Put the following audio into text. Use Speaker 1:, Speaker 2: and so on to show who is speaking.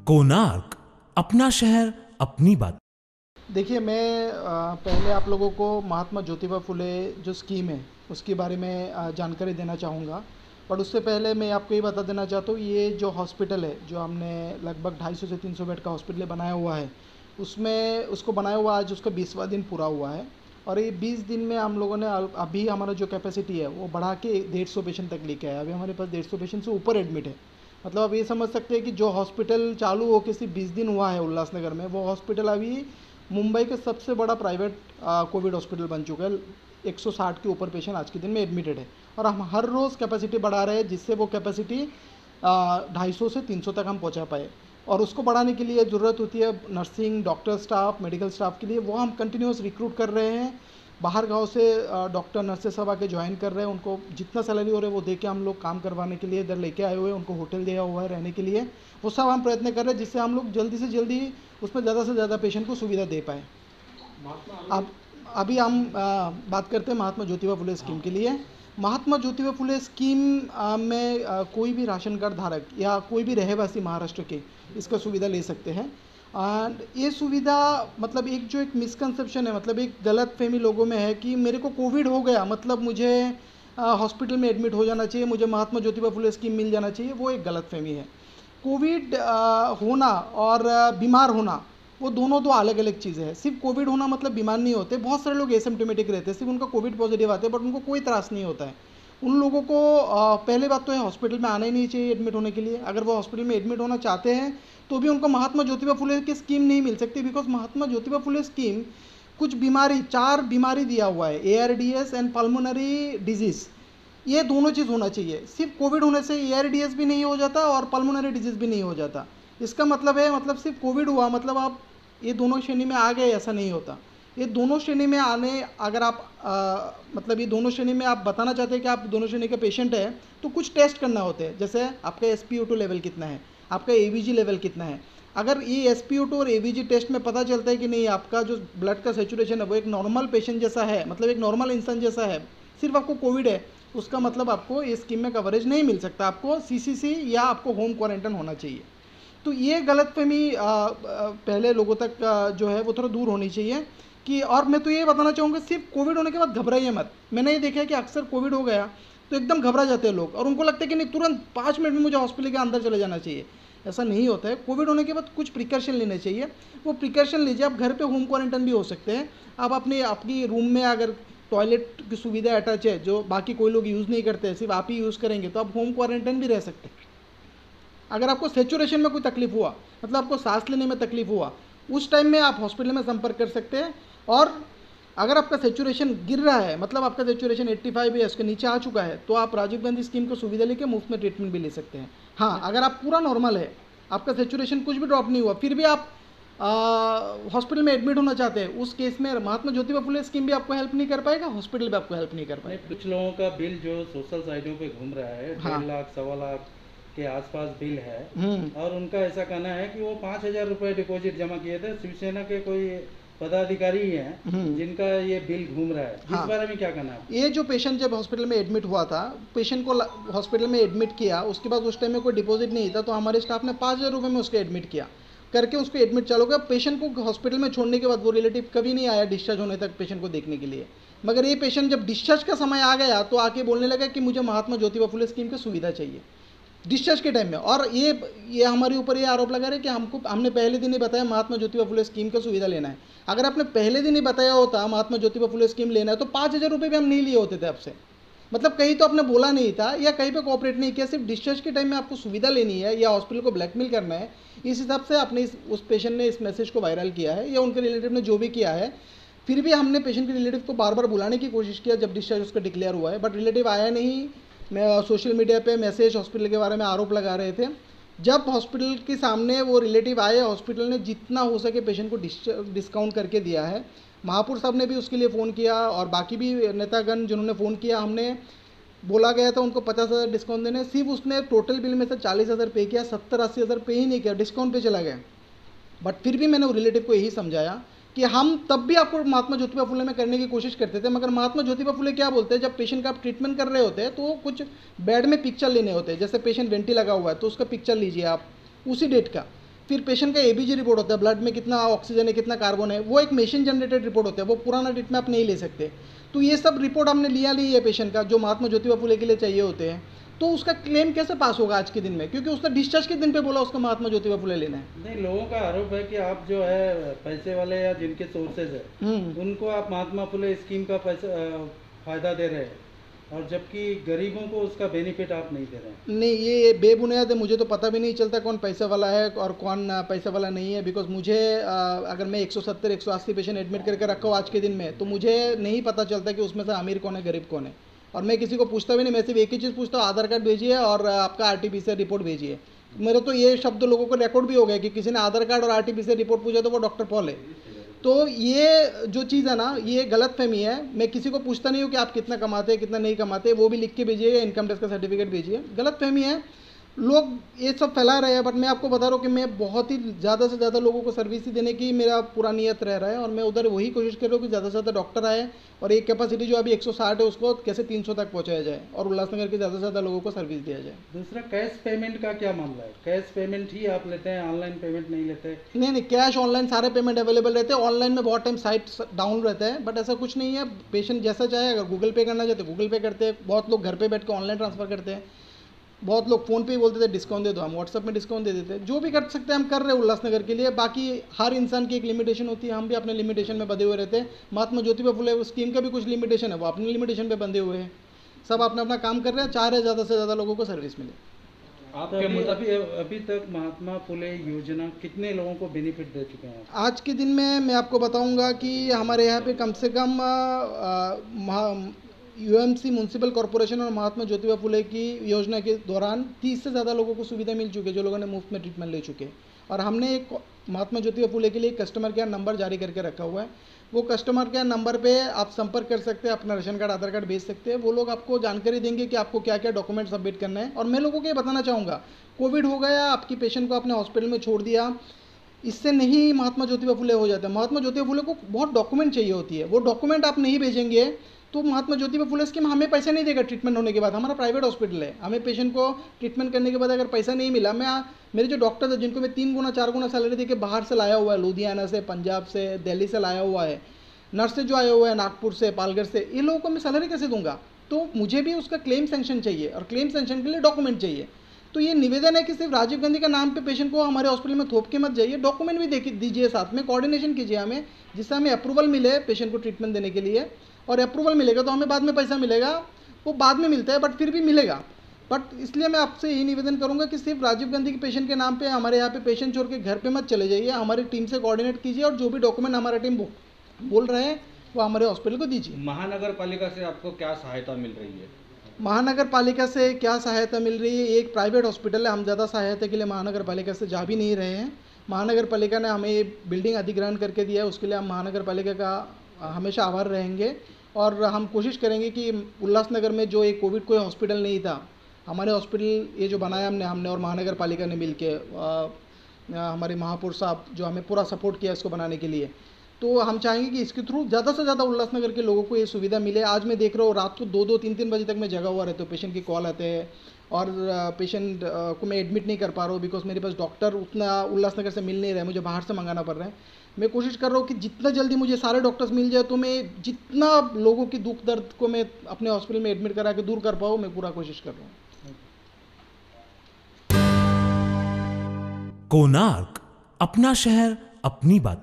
Speaker 1: कोणार्क, अपना शहर अपनी बात।
Speaker 2: देखिए मैं पहले आप लोगों को महात्मा ज्योतिबा फुले जो स्कीम है उसके बारे में जानकारी देना चाहूँगा। पर उससे पहले मैं आपको ये बता देना चाहता हूँ, ये जो हॉस्पिटल है जो हमने लगभग 250 से 300 बेड का हॉस्पिटल बनाया हुआ है, उसमें उसको बनाया हुआ आज उसका 20वां दिन पूरा हुआ है। और ये 20 दिन में हम लोगों ने अभी हमारा जो कैपेसिटी है वो बढ़ा के 150 पेशेंट तक लेके आया। अभी हमारे पास 150 पेशेंट से ऊपर एडमिट है। मतलब आप ये समझ सकते हैं कि जो हॉस्पिटल चालू हो के सिर्फ 20 दिन हुआ है उल्लासनगर में, वो हॉस्पिटल अभी मुंबई का सबसे बड़ा प्राइवेट कोविड हॉस्पिटल बन चुका है। 160 के ऊपर पेशेंट आज के दिन में एडमिटेड है और हम हर रोज़ कैपेसिटी बढ़ा रहे हैं, जिससे वो कैपेसिटी 250 से 300 तक हम पहुंचा पाए। और उसको बढ़ाने के लिए ज़रूरत होती है nursing, doctor staff, medical staff के लिए, वो हम कंटिन्यूस रिक्रूट कर रहे हैं। बाहर गांव से डॉक्टर नर्सेस सब आके ज्वाइन कर रहे हैं। उनको जितना सैलरी हो रहा है वो दे के हम लोग काम करवाने के लिए इधर लेके आए हुए हैं। उनको होटल दिया हुआ है रहने के लिए। वो सब हम प्रयत्न कर रहे हैं जिससे हम लोग जल्दी से जल्दी उसमें ज़्यादा से ज़्यादा पेशेंट को सुविधा दे पाए। अब अभी हम बात करते हैं महात्मा ज्योतिबा फुले स्कीम के लिए। महात्मा ज्योतिबा फुले स्कीम में कोई भी राशन कार्ड धारक या कोई भी रहवासी महाराष्ट्र के इसका सुविधा ले सकते हैं। एंड ये सुविधा मतलब एक मिसकंसेप्शन है, मतलब एक गलत फहमी लोगों में है कि मेरे को कोविड हो गया मतलब मुझे हॉस्पिटल में एडमिट हो जाना चाहिए, मुझे महात्मा ज्योतिबा फुले स्कीम मिल जाना चाहिए। वो एक गलत फहमी है। कोविड होना और बीमार होना वो दोनों दो अलग अलग चीज़ें हैं। सिर्फ कोविड होना मतलब बीमार नहीं होते। बहुत सारे लोग एसिम्प्टोमेटिक रहते हैं, सिर्फ उनका कोविड पॉजिटिव आते हैं बट उनको कोई त्रास नहीं होता है। उन लोगों को पहले बात तो है हॉस्पिटल में आना ही नहीं चाहिए एडमिट होने के लिए। अगर वो हॉस्पिटल में एडमिट होना चाहते हैं तो भी उनको महात्मा ज्योतिबा फुले की स्कीम नहीं मिल सकती, बिकॉज महात्मा ज्योतिबा फुले स्कीम कुछ बीमारी 4 बीमारी दिया हुआ है, ARDS एंड पल्मोनरी डिजीज़। ये दोनों चीज़ होना चाहिए। सिर्फ कोविड होने से ARDS भी नहीं हो जाता और पल्मोनरी डिजीज़ भी नहीं हो जाता। इसका मतलब है मतलब सिर्फ कोविड हुआ मतलब आप ये दोनों श्रेणी में आ गए, ऐसा नहीं होता। ये दोनों श्रेणी में आने अगर आप मतलब ये दोनों श्रेणी में आप बताना चाहते हैं कि आप दोनों श्रेणी के पेशेंट हैं तो कुछ टेस्ट करना होते हैं। जैसे आपका SpO2 लेवल कितना है, आपका AVG लेवल कितना है। अगर ये SpO2 और AVG टेस्ट में पता चलता है कि नहीं आपका जो ब्लड का सेचुरेशन है वो एक नॉर्मल पेशेंट जैसा है, मतलब एक नॉर्मल इंसान जैसा है, सिर्फ आपको कोविड है, उसका मतलब आपको इस स्कीम में कवरेज नहीं मिल सकता। आपको CCC या आपको होम क्वारंटाइन होना चाहिए। तो ये गलतफहमी पहले लोगों तक जो है वो थोड़ा दूर होनी चाहिए कि। और मैं तो ये बताना चाहूँगा सिर्फ कोविड होने के बाद घबराइए मत। मैंने ये देखा है कि अक्सर कोविड हो गया तो एकदम घबरा जाते हैं लोग और उनको लगता है कि नहीं तुरंत 5 मिनट में मुझे हॉस्पिटल के अंदर चले जाना चाहिए। ऐसा नहीं होता है। कोविड होने के बाद कुछ प्रिकॉशन लेने चाहिए, वो प्रिकॉशन लीजिए। आप घर पे होम क्वारंटाइन भी हो सकते हैं। आप अपनी रूम में अगर टॉयलेट की सुविधा अटैच है जो बाकी कोई लोग यूज़ नहीं करते, सिर्फ आप ही यूज़ करेंगे, तो आप होम क्वारंटाइन भी रह सकते हैं। अगर आपको सेचुरेशन में कोई तकलीफ हुआ, मतलब आपको सांस लेने में तकलीफ हुआ, उस टाइम में आप हॉस्पिटल में संपर्क कर सकते हैं। और अगर आपका सेचुरेशन गिर रहा है, मतलब आपका सेचुरेशन 85 या उसके नीचे आ चुका है, तो आप राजीव गांधी स्कीम को सुविधा लेके मुफ्त में ट्रीटमेंट भी ले सकते हैं। हाँ, अगर आप पूरा नॉर्मल है, आपका सेचुरेशन कुछ भी ड्रॉप नहीं हुआ, फिर भी आप हॉस्पिटल में एडमिट होना चाहते हैं, उस केस में महात्मा ज्योतिबा फुले स्कीम भी आपको हेल्प नहीं कर पाएगा, हॉस्पिटल भी आपको हेल्प नहीं कर पाएगा।
Speaker 3: कुछ लोगों का बिल जो सोशल साइटों पे घूम रहा है,
Speaker 2: हाँ।
Speaker 3: 1.5 लाख 1.25 लाख के आसपास बिल है।
Speaker 2: हम्म।
Speaker 3: और उनका ऐसा कहना है कि वो 5,000 रुपये डिपॉजिट जमा किए थे। शिवसेना के कोई पदाधिकारी ही हैं जिनका ये बिल घूम रहा है।
Speaker 2: हाँ।
Speaker 3: इस बारे में क्या कहना है?
Speaker 2: ये जो पेशेंट जब हॉस्पिटल में एडमिट हुआ था, पेशेंट को हॉस्पिटल में एडमिट किया, उसके बाद उस टाइम में कोई डिपॉजिट नहीं था, तो हमारे स्टाफ ने 5,000 रुपये में उसको एडमिट किया, करके उसको एडमिट चालू किया। पेशेंट को हॉस्पिटल में छोड़ने के बाद वो रिलेटिव कभी नहीं आया डिस्चार्ज होने तक पेशेंट को देखने के लिए। मगर ये पेशेंट जब डिस्चार्ज का समय आ गया तो आके बोलने लगा कि मुझे महात्मा ज्योतिबा फुले स्कीम की सुविधा चाहिए डिस्चार्ज के टाइम में। और ये हमारे ऊपर ये आरोप लगा रहे कि हमने पहले दिन ही बताया महात्मा ज्योतिबा फुले स्कीम का सुविधा लेना है। अगर आपने पहले दिन ही बताया होता महात्मा ज्योतिबा फुले स्कीम लेना है तो 5,000 रुपये भी हम नहीं लिए होते थे आपसे। मतलब कहीं तो आपने बोला नहीं था या कहीं पे कोऑपरेट नहीं किया, सिर्फ डिस्चार्ज के टाइम में आपको सुविधा लेनी है या हॉस्पिटल को ब्लैकमेल करना है, इस हिसाब से आपने उस पेशेंट ने इस मैसेज को वायरल किया है या उनके रिलेटिव ने जो भी किया है। फिर भी हमने पेशेंट के रिलेटिव को बार बार बुलाने की कोशिश किया जब डिस्चार्ज उसका डिक्लेयर हुआ है, बट रिलेटिव आया नहीं। मैं सोशल मीडिया पे मैसेज हॉस्पिटल के बारे में आरोप लगा रहे थे। जब हॉस्पिटल के सामने वो रिलेटिव आए, हॉस्पिटल ने जितना हो सके पेशेंट को डिस्काउंट करके दिया है। महापुर साहब ने भी उसके लिए फ़ोन किया और बाकी भी नेतागण जिन्होंने फ़ोन किया, हमने बोला गया था उनको 50,000 डिस्काउंट देने, सिर्फ उसने टोटल बिल में से 40,000 पे किया, 70-80 हज़ार पे ही नहीं किया, डिस्काउंट पे चला गया। बट फिर भी मैंने वो रिलेटिव को यही समझाया कि हम तब भी आपको महात्मा ज्योतिबा फुले में करने की कोशिश करते थे, मगर महात्मा ज्योतिबा फुले क्या बोलते हैं, जब पेशेंट का आप ट्रीटमेंट कर रहे होते हैं तो कुछ बेड में पिक्चर लेने होते हैं। जैसे पेशेंट वेंटी लगा हुआ है तो उसका पिक्चर लीजिए आप उसी डेट का, फिर पेशेंट का एबीजी रिपोर्ट होता है, ब्लड में कितना ऑक्सीजन है, कितना कार्बन है, वो एक मशीन जनरेटेड रिपोर्ट होता है, वो पुराना ट्रीटमेंट आप नहीं ले सकते। तो ये सब रिपोर्ट हमने लिया नहीं है पेशेंट का, जो महात्मा ज्योतिबा फुले के लिए चाहिए होते हैं। तो उसका क्लेम कैसे पास होगा आज के दिन में, क्योंकि उसने डिस्चार्ज के दिन पे बोला उसको महात्मा ज्योतिबा फुले लेना है।
Speaker 3: नहीं, लोगों का आरोप है कि आप जो है पैसे वाले या जिनके सोर्सेज है उनको आप महात्मा फुले स्कीम का फायदा दे रहे हैं, और जबकि गरीबों को उसका बेनिफिट आप नहीं दे रहे हैं।
Speaker 2: नहीं, ये बेबुनियाद है, मुझे तो पता भी नहीं चलता कौन पैसा वाला है और कौन पैसा वाला नहीं है। बिकॉज मुझे अगर मैं 170-180 पेशेंट एडमिट करके रखा हूँ आज के दिन में, तो मुझे नहीं पता चलता कि उसमें से अमीर कौन है, गरीब कौन है। और मैं किसी को पूछता भी नहीं, मैं सिर्फ एक ही चीज़ पूछता हूँ, आधार कार्ड भेजिए और आपका RT-PCR रिपोर्ट भेजिए। मेरे तो ये शब्द लोगों को रिकॉर्ड भी हो गया कि किसी ने आधार कार्ड और RT-PCR रिपोर्ट पूछा तो वो डॉक्टर पॉल है। तो ये जो चीज़ है ना, ये गलत फहमी है। मैं किसी को पूछता नहीं हूँ कि आप कितना कमाते हैं, कितना नहीं कमाते, वो भी लिख के भेजिए, इनकम टैक्स का सर्टिफिकेट भेजिए। गलत फहमी है, लोग ये सब फैला रहे हैं। बट मैं आपको बता रहा हूँ कि मैं बहुत ही ज़्यादा से ज़्यादा लोगों को सर्विस देने की मेरा पूरा नियत रह रहा है, और मैं उधर वही कोशिश कर रहा हूँ कि ज़्यादा से ज़्यादा डॉक्टर आए और एक कैपेसिटी जो अभी 160 है उसको कैसे 300 तक पहुँचाया जाए और उल्लासनगर के ज़्यादा से ज़्यादा लोगों को सर्विस दिया जाए।
Speaker 3: दूसरा, कैश पेमेंट का क्या मामला है? कैश पेमेंट ही आप लेते हैं, ऑनलाइन पेमेंट नहीं लेते?
Speaker 2: नहीं, कैश ऑनलाइन सारे पेमेंट अवेलेबल रहते हैं। ऑनलाइन में बहुत टाइम साइट डाउन रहता है, बट ऐसा कुछ नहीं है। पेशेंट जैसा चाहे, अगर गूगल पे करना चाहते गूगल पे करते हैं, बहुत लोग घर पे बैठ के ऑनलाइन ट्रांसफ़र करते हैं, बहुत लोग फ़ोन पे ही बोलते थे डिस्काउंट दे दो, हम व्हाट्सएप में डिस्काउंट दे देते हैं। जो भी कर सकते हैं हम कर रहे हैं उल्लासनगर के लिए। बाकी हर इंसान की एक लिमिटेशन होती है, हम भी अपने लिमिटेशन में बंधे हुए रहते हैं। महात्मा ज्योतिबा फुले स्कीम का भी कुछ लिमिटेशन है, वो अपनी लिमिटेशन पे बंधे हुए हैं। सब अपना अपना काम कर रहे हैं, चाह रहे हैं ज़्यादा से ज़्यादा लोगों को सर्विस मिले।
Speaker 3: तो अभी तक महात्मा फुले योजना कितने लोगों को बेनिफिट दे चुके हैं?
Speaker 2: आज के दिन में मैं आपको बताऊंगा कि हमारे यहाँ पे कम से कम UMC म्यूनसिपल कॉरपोरेशन और महात्मा ज्योतिबा फुले की योजना के दौरान 30 से ज़्यादा लोगों को सुविधा मिल चुकी है, जो लोगों ने मुफ्त में ट्रीटमेंट ले चुके हैं। और हमने एक महात्मा ज्योतिबा फुले के लिए कस्टमर केयर नंबर जारी करके रखा हुआ है। वो कस्टमर केयर नंबर पे आप संपर्क कर सकते हैं, अपना राशन कार्ड, आधार कार्ड भेज सकते हैं। वो लोग आपको जानकारी देंगे कि आपको क्या क्या डॉक्यूमेंट सबमिट करना है। और मैं लोगों को ये बताना चाहूँगा, कोविड हो गया, आपकी पेशेंट को अपने हॉस्पिटल में छोड़ दिया, इससे नहीं महात्मा ज्योतिबा फुले हो जाता है। महात्मा ज्योतिबा फुले को बहुत डॉक्यूमेंट चाहिए होती है, वो डॉक्यूमेंट आप नहीं भेजेंगे तो महात्मा ज्योतिबा फुले स्कीम हमें पैसे नहीं देगा। ट्रीटमेंट होने के बाद, हमारा प्राइवेट हॉस्पिटल है, हमें पेशेंट को ट्रीटमेंट करने के बाद अगर पैसा नहीं मिला, मेरे जो डॉक्टर्स हैं जिनको मैं 3 गुना 4 गुना सैलरी देके बाहर से लाया हुआ है, लुधियाना से, पंजाब से, दिल्ली से लाया हुआ है, नर्सेज जो आए हुए हैं नागपुर से, पालघर से, ये लोगों को मैं सैलरी कैसे दूंगा? तो मुझे भी उसका क्लेम सेंक्शन चाहिए, और क्लेम सेंक्शन के लिए डॉक्यूमेंट चाहिए। तो ये निवेदन है कि सिर्फ राजीव गांधी का नाम पे पेशेंट को हमारे हॉस्पिटल में थोप के मत जाइए, डॉक्यूमेंट भी दीजिए, साथ में कोऑर्डिनेशन कीजिए हमें, जिससे हमें अप्रूवल मिले पेशेंट को ट्रीटमेंट देने के लिए। और अप्रूवल मिलेगा तो हमें बाद में पैसा मिलेगा, वो बाद में मिलता है बट फिर भी मिलेगा। बट इसलिए मैं आपसे यही निवेदन करूंगा कि सिर्फ राजीव गांधी के पेशेंट के नाम पे हमारे यहाँ पे पेशेंट छोड़ के घर पे मत चले जाइए, हमारी टीम से कोऑर्डिनेट कीजिए और जो भी डॉक्यूमेंट हमारा टीम बोल रहे हैं वो हमारे हॉस्पिटल को दीजिए।
Speaker 4: महानगर पालिका से आपको क्या सहायता मिल रही है?
Speaker 2: महानगर पालिका से क्या सहायता मिल रही है? एक प्राइवेट हॉस्पिटल है, हम ज़्यादा सहायता के लिए महानगर पालिका से जा भी नहीं रहे हैं। महानगर पालिका ने हमें ये बिल्डिंग अधिग्रहण करके दिया है, उसके लिए हम महानगर पालिका का हमेशा आभार रहेंगे। और हम कोशिश करेंगे कि उल्लासनगर में जो एक कोविड कोई हॉस्पिटल नहीं था, हमारे हॉस्पिटल ये जो बनाया हमने और महानगर पालिका ने मिल के, हमारे महापौर साहब जो हमें पूरा सपोर्ट किया इसको बनाने के लिए, तो हम चाहेंगे कि इसके थ्रू ज़्यादा से ज़्यादा उल्लासनगर के लोगों को ये सुविधा मिले। आज मैं देख रहा हूँ रात को 2-2, 3-3 बजे तक मैं जगा हुआ रहता हूँ, पेशेंट की कॉल आते हैं और पेशेंट को मैं एडमिट नहीं कर पा रहा हूँ बिकॉज मेरे पास डॉक्टर उतना उल्लासनगर से मिल नहीं रहा है, मुझे बाहर से मंगाना पड़ रहा है। मैं कोशिश कर रहा हूँ कि जितना जल्दी मुझे सारे डॉक्टर्स मिल जाए तो मैं जितना लोगों की दुख दर्द को मैं अपने हॉस्पिटल में एडमिट करा के दूर कर पाऊँ, मैं पूरा कोशिश कर रहा हूँ।
Speaker 1: कोणार्क, अपना शहर अपनी बात।